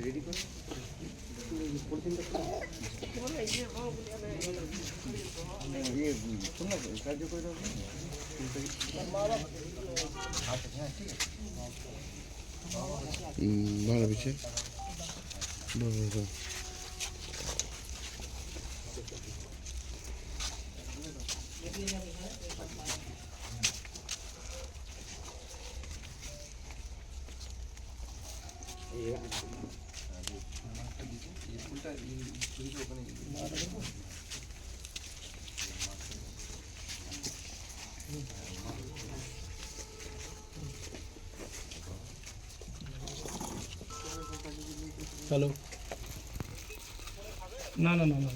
Ready করে সাহায্য করে দেবো। ভালো পিছিয়ে चलो ना ना ना ना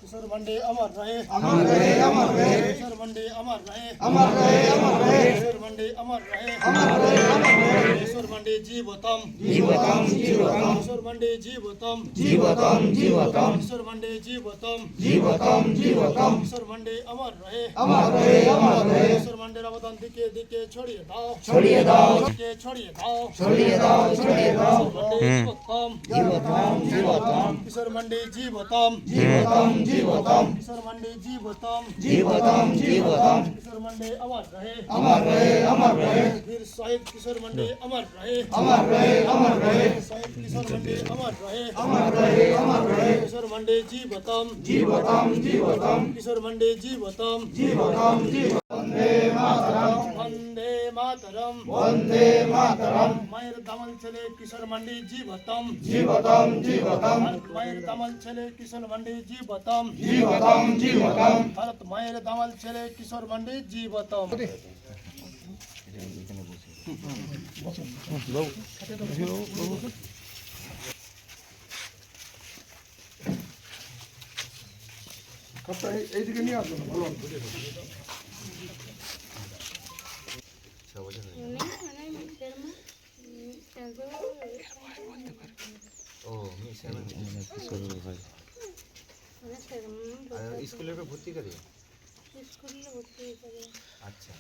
किशोर मंडी अमर रहे, अमर रहे, अमर रहे। किशोर मंडी अमर रहे, अमर रहे, अमर रहे। किशोर मंडी अमर रहे, अमर रहे, अमर रहे। किशोर मंडी जीवतम, जीवतम, जीवतम। किशोर मंडी जीवतम, जीवतम, जीवतम। किशोर मंडी जीवतम, जीवतम, जीवतम। किशोर मंडी अमर रहे, अमर रहे, अमर रहे। किशोर मंडी अवदान दिके दिके छोड़िए दाओ, छोड़िए दाओ, दिके छोड़िए दाओ, छोड़िए दाओ, छोड़िए दाओ। जीवतम, जीवतम, जीवतम। किशोर मंडी जीवतम, जीवतम, जीवतम। किशोर मंडी जीवतम, जीवतम, जीवतम। किशोर मंडी अमर रहे, अमर रहे, अमर रहे। वीर शहीद किशोर मंडी अमर रहे, अमर रहे, अमर रहे। शहीद किशोर मंडी अमर रहे, अमर रहे, अमर रहे। किशोर मंडी जीवतम, जीवतम, जीवतम। किशोर मंडी जीवतम, जीवतम, जीवतम। वंदे मातरम, वंदे मातरम, वंदे मातरम। मायर दमन चले किशोर मंडी जीवतम, जीवतम, जीवतम। मायर दमन चले किशोर मंडी जीवतम, जीवतम, जीवतम। भारत मायर दमन चले किशोर मंडी जीवतम। এইদিকে নিয়ে আসুন ভালো স্কুলে ভর্তি করে স্কুলে ভর্তি করে আচ্ছা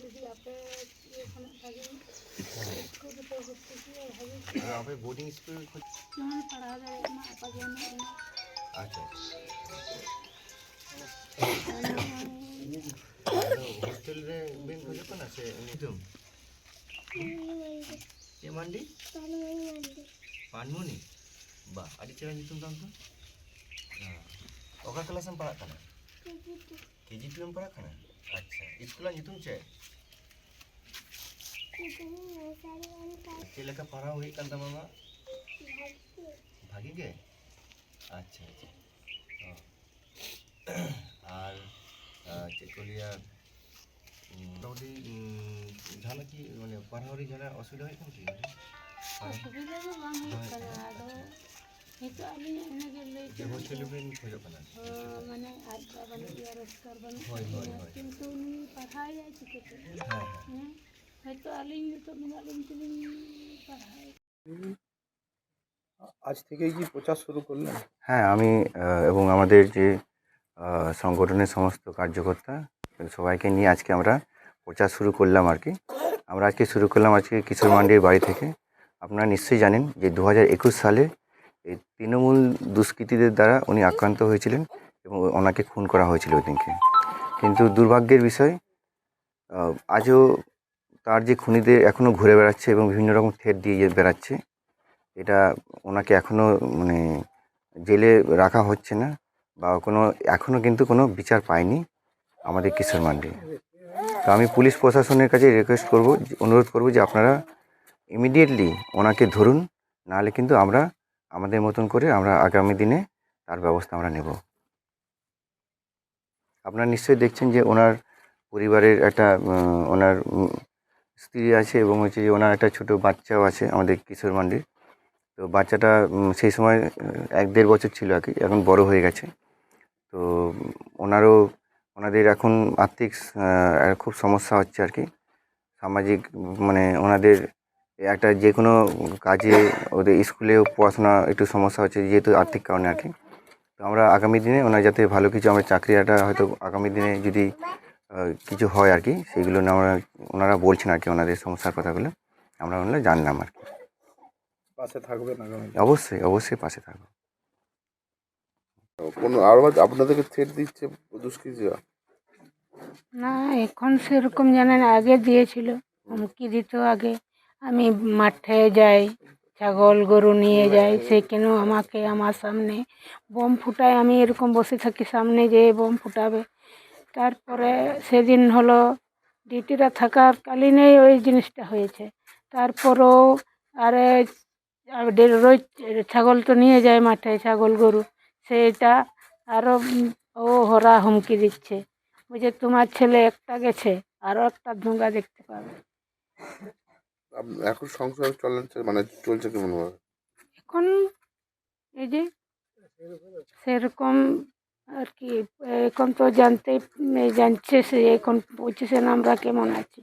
যদি আপনার এখানে থাকেন স্কুলে ভর্তি করে হবে আপনি বোর্ডিং স্কুল যেমন পড়া যায় না পাবে না আচ্ছা হোস্টেলରେ ବି ଖୋଜ ନା ସେ ନିତୁମ ଏ ମଣ୍ଡି ପାନମୁନି বা আদি চেরা নিতুম দাম তো ওকা ক্লাস में पढ़ा था KG2 में पढ़ा था अच्छा स्कूल नितुम चे चे लेका पढ़ा हुई कंदा मामा भागी गए अच्छा अच्छा আর চেকলিয়া মোটামুটি ঝালা কি মানে পড়াহরি ঝালা অসুবিধা হয় কি অসুবিধা তো বাং হয়ে গেল আদো itu ali ene gele যে হোস্টেলে বেন খোঁজো না মানে আজ বাবানে ইয়ারস করবেন হয় হয় হয় কিন্তু উনি পড়ায় যায় চিকেতে হ্যাঁ হয়তো আলি তো মিনালিন তিনি পড়ায় আজ থেকেই কি প্রচার শুরু করলেন? হ্যাঁ আমি এবং আমাদের যে সংগঠনের সমস্ত কার্যকর্তা সবাইকে নিয়ে আজকে আমরা প্রচার শুরু করলাম আর কি আমরা আজকে শুরু করলাম আজকে কিশোর মান্ডির বাড়ি থেকে আপনারা নিশ্চয়ই জানেন যে 2021 সালে এই তৃণমূল দুষ্কৃতীদের দ্বারা উনি আক্রান্ত হয়েছিলেন এবং ওনাকে খুন করা হয়েছিল ওই দিনকে কিন্তু দুর্ভাগ্যের বিষয় আজও তার যে খুনিদের এখনও ঘুরে বেড়াচ্ছে এবং বিভিন্ন রকম থ্রেট দিয়ে বেড়াচ্ছে এটা ওনাকে এখনও মানে জেলে রাখা হচ্ছে না বা কোনো এখনও কিন্তু কোনো বিচার পায়নি আমাদের কিশোর মান্ডি তো আমি পুলিশ প্রশাসনের কাছে রিকোয়েস্ট করব অনুরোধ করব যে আপনারা ইমিডিয়েটলি ওনাকে ধরুন নাহলে কিন্তু আমরা আমাদের মতন করে আমরা আগামী দিনে তার ব্যবস্থা আমরা নেব আপনারা নিশ্চয়ই দেখছেন যে ওনার পরিবারের একটা ওনার স্ত্রী আছে এবং হচ্ছে যে ওনার একটা ছোটো বাচ্চাও আছে আমাদের কিশোর মান্ডির তো তো বাচ্চাটা সেই সময় 1-1.5 বছর ছিল আর কি, এখন বড় হয়ে গেছে। তো ওনাদের এখন আর্থিক খুব সমস্যা হচ্ছে আর কি, সামাজিক মানে ওনাদের একটা যে কোনো কাজে ওদের স্কুলেও পড়াশোনা একটু সমস্যা হচ্ছে যেহেতু আর্থিক কারণে আর কি। তো আমরা আগামী দিনে ওনার যাতে ভালো কিছু আমরা চাকরি একটা হয়তো আগামী দিনে যদি কিছু হয় আর কি, সেইগুলো নিয়ে ওনারা বলছেন আর কি, ওনাদের সমস্যার কথাগুলো আমরা জানলাম আর কি। পাশে থাকবেন আগামী অবশ্যই অবশ্যই পাশে থাকবো। কোনো আরো আপনাদেরকে থ্রেট দিচ্ছে দুষ্কৃতীরা? না, এখন সেরকম জানেন, আগে দিয়েছিল, হুমকি দিত আগে। আমি মাঠে যাই, ছাগল গরু নিয়ে যাই, সেখানে আমাকে আমার সামনে বোম ফুটায়, আমি এরকম বসে থাকি, সামনে যেয়ে বোম ফুটাবে। তারপরে সেদিন হলো ডিউটিটা থাকার কালীনেই ওই জিনিসটা হয়েছে। তারপরেও আরে রোজ ছাগল তো নিয়ে যায় মাঠে, ছাগল গরু, সেটা আরও ওরা হুমকি দিচ্ছে, বুঝে তোমার ছেলে একটা গেছে, আরও একটা ধোঁকা দেখতে পাবে। এখন সংসার মানে চলছে কেমন ভাবে? এখন এই যে সেরকম আর কি, এখন তো জানছে সে, এখন বুঝছেন আমরা কেমন আছি।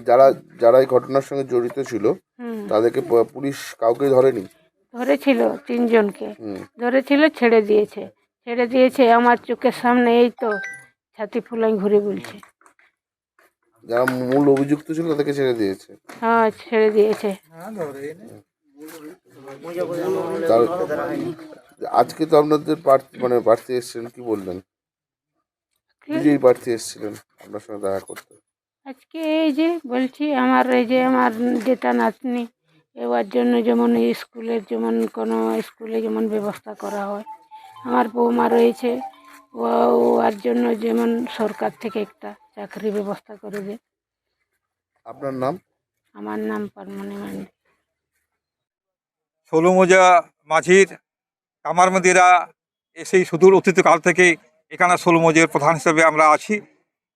যারা যারা এই ঘটনার সঙ্গে জড়িত ছিল হুম, তাদেরকে পুলিশ কাউকে ধরেনি? ধরেছিল 3 জনকে, হুম। ধরেছিল, ছেড়ে দিয়েছে আমার চোখের সামনে, এই তো ছাতি ফুলাই ঘুরে বলছে। যারা মূল অভিযুক্ত ছিল তাদেরকে ছেড়ে দিয়েছে? হ্যাঁ, ছেড়ে দিয়েছে। তার আজকে তো আপনাদের প্রার্থী এসেছিলেন, কি বললেন? বিজয়ী প্রার্থী এসেছিলেন আপনার সঙ্গে দেখা করতে। আজকে এই যে বলছি, আমার যেটা নাতনি, এবার জন্য যেমন স্কুলের যেমন কোনো স্কুলে যেমন ব্যবস্থা করা হয়, আমার বৌমা রয়েছে, ওর জন্য যেমন সরকার থেকে একটা চাকরি ব্যবস্থা করে দেয়। আপনার নাম? আমার নাম পারমনি মান্ডি। ষোলমোজা মাঝির কামারমন্দিরা সেই সুদূর অতীতকাল থেকেই এখানে ষোলমোজের প্রধান হিসেবে আমরা আছি।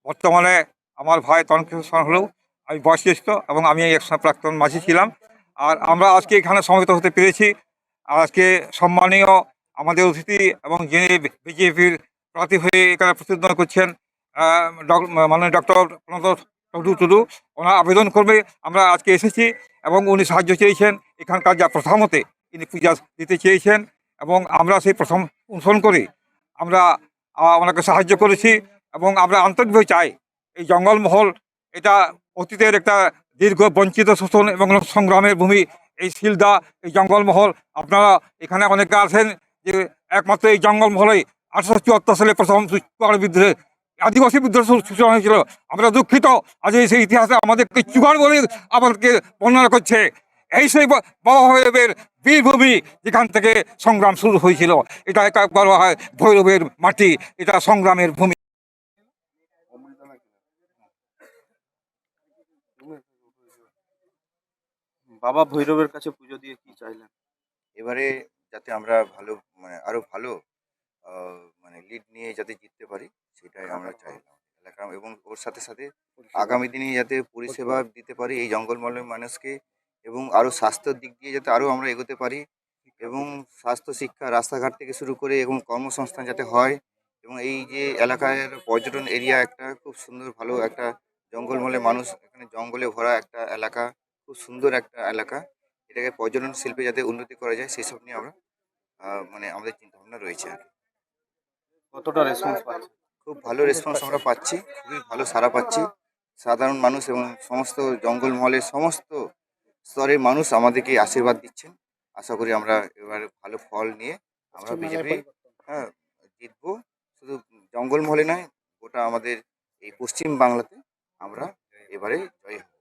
বর্তমানে আমার ভাই তনকিশোর হলেও আমি বয়োজ্যেষ্ঠ এবং আমি একসময় প্রাক্তন মাঝি ছিলাম। আর আমরা আজকে এখানে সমবেত হতে পেরেছি। আজকে সম্মানীয় আমাদের অতিথি এবং যিনি বিজেপির প্রার্থী হয়ে এখানে প্রতিদ্বন্দ্বিতা করছেন, মাননীয় ডক্টর প্রণত টুডু, ওনার আবেদন করবে আমরা আজকে এসেছি এবং উনি সাহায্য চেয়েছেন। এখানকার যা প্রথা মতে তিনি পূজা দিতে চেয়েছেন এবং আমরা সেই প্রথম অনুসরণ করি আমরা ওনাকে সাহায্য করেছি। এবং আমরা আন্তরিকভাবে চাই এই জঙ্গলমহল এটা অতীতের একটা দীর্ঘ বঞ্চিত শোষণ এবং সংগ্রামের ভূমি। এই শিলদা, এই জঙ্গলমহল, আপনারা এখানে অনেকে আছেন যে একমাত্র এই জঙ্গলমহলেই 1874 সালে প্রথম চুয়াড় বিদ্রোহে আদিবাসী বিদ্রোহ সূচনা হয়েছিল। আমরা দুঃখিত আজ সেই ইতিহাসে আমাদেরকে চুয়াড় বলে আমাদেরকে বর্ণনা করছে। এই সেই বাবা ভৈরবের বীরভূমি যেখান থেকে সংগ্রাম শুরু হয়েছিল। এটা বলা হয় ভৈরবের মাটি, এটা সংগ্রামের ভূমি। বাবা ভৈরবের কাছে পুজো দিয়ে কি চাইলেন? এবারে যাতে আমরা ভালো মানে আরো ভালো মানে লিড নিয়ে যাতে জিততে পারি, সেটাই আমরা চাইলাম এলাকা, এবং ওর সাথে সাথে আগামী দিনে যাতে পরিষেবা দিতে পারি এই জঙ্গলমহলের মানুষকে, এবং আরও স্বাস্থ্যের দিক দিয়ে যাতে আরও আমরা এগোতে পারি, এবং স্বাস্থ্য, শিক্ষা, রাস্তাঘাট থেকে শুরু করে এবং কর্মসংস্থান যাতে হয়। এবং এই যে এলাকার পর্যটন এরিয়া একটা খুব সুন্দর ভালো একটা জঙ্গলমহলে মানুষ, এখানে জঙ্গলে ভরা একটা এলাকা, খুব সুন্দর একটা এলাকা, এটাকে পর্যটন শিল্পে যাতে উন্নতি করা যায় সেসব নিয়ে আমরা মানে আমাদের চিন্তাভাবনা রয়েছে আর কি। কতটা রেসপন্স পাচ্ছে? খুব ভালো রেসপন্স আমরা পাচ্ছি, খুবই ভালো সাড়া পাচ্ছি। সাধারণ মানুষ এবং সমস্ত জঙ্গলমহলের সমস্ত স্তরের মানুষ আমাদেরকে আশীর্বাদ দিচ্ছেন। আশা করি আমরা এবার ভালো ফল নিয়ে আমরা বিজেপি জিতবো। শুধু জঙ্গলমহলে নয়, গোটা আমাদের এই পশ্চিম বাংলাতে আমরা এবারে জয় হব।